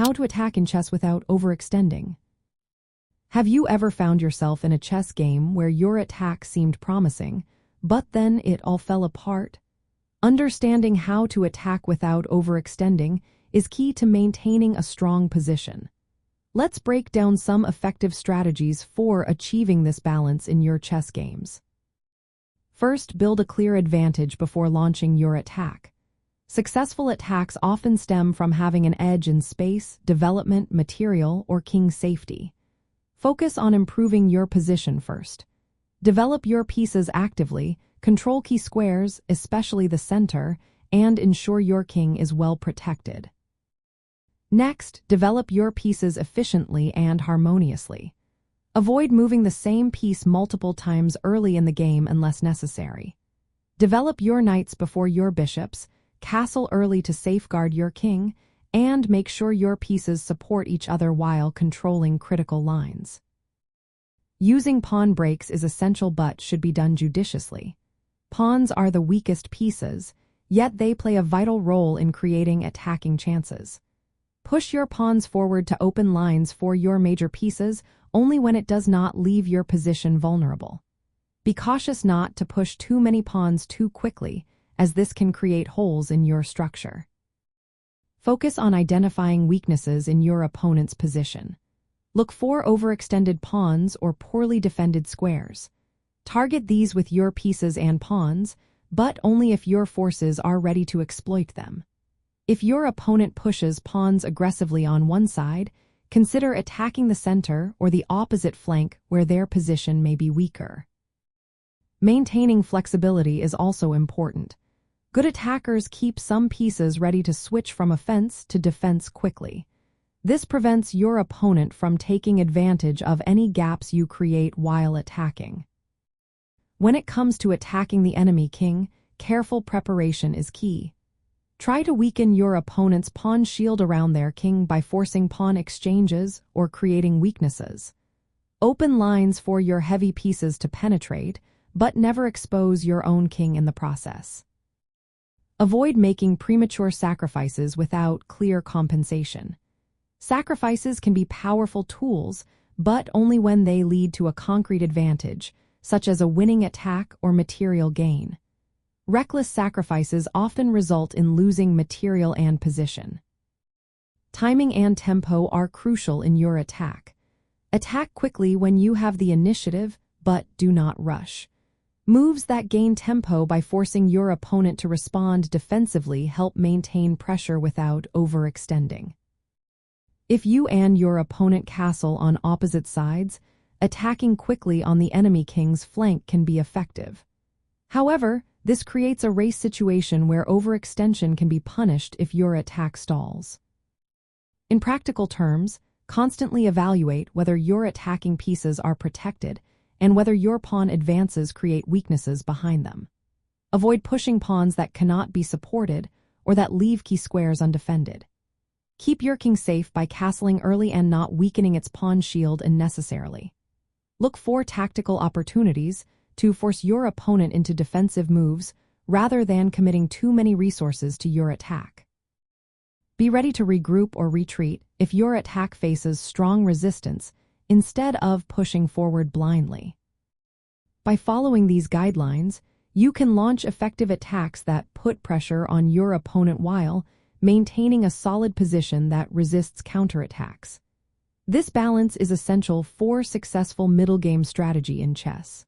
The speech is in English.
How to attack in chess without overextending. Have you ever found yourself in a chess game where your attack seemed promising, but then it all fell apart? Understanding how to attack without overextending is key to maintaining a strong position. Let's break down some effective strategies for achieving this balance in your chess games. First, build a clear advantage before launching your attack. Successful attacks often stem from having an edge in space, development, material, or king safety. Focus on improving your position first. Develop your pieces actively, control key squares, especially the center, and ensure your king is well protected. Next, develop your pieces efficiently and harmoniously. Avoid moving the same piece multiple times early in the game unless necessary. Develop your knights before your bishops, castle early to safeguard your king, and make sure your pieces support each other while controlling critical lines. Using pawn breaks is essential but should be done judiciously. Pawns are the weakest pieces, yet they play a vital role in creating attacking chances. Push your pawns forward to open lines for your major pieces only when it does not leave your position vulnerable. Be cautious not to push too many pawns too quickly, as this can create holes in your structure. Focus on identifying weaknesses in your opponent's position. Look for overextended pawns or poorly defended squares. Target these with your pieces and pawns, but only if your forces are ready to exploit them. If your opponent pushes pawns aggressively on one side, consider attacking the center or the opposite flank where their position may be weaker. Maintaining flexibility is also important. Good attackers keep some pieces ready to switch from offense to defense quickly. This prevents your opponent from taking advantage of any gaps you create while attacking. When it comes to attacking the enemy king, careful preparation is key. Try to weaken your opponent's pawn shield around their king by forcing pawn exchanges or creating weaknesses. Open lines for your heavy pieces to penetrate, but never expose your own king in the process. Avoid making premature sacrifices without clear compensation. Sacrifices can be powerful tools, but only when they lead to a concrete advantage, such as a winning attack or material gain. Reckless sacrifices often result in losing material and position. Timing and tempo are crucial in your attack. Attack quickly when you have the initiative, but do not rush. Moves that gain tempo by forcing your opponent to respond defensively help maintain pressure without overextending. If you and your opponent castle on opposite sides, attacking quickly on the enemy king's flank can be effective. However, this creates a race situation where overextension can be punished if your attack stalls. In practical terms, constantly evaluate whether your attacking pieces are protected and whether your pawn advances create weaknesses behind them. Avoid pushing pawns that cannot be supported or that leave key squares undefended. Keep your king safe by castling early and not weakening its pawn shield unnecessarily. Look for tactical opportunities to force your opponent into defensive moves rather than committing too many resources to your attack. Be ready to regroup or retreat if your attack faces strong resistance instead of pushing forward blindly. By following these guidelines, you can launch effective attacks that put pressure on your opponent while maintaining a solid position that resists counterattacks. This balance is essential for successful middle game strategy in chess.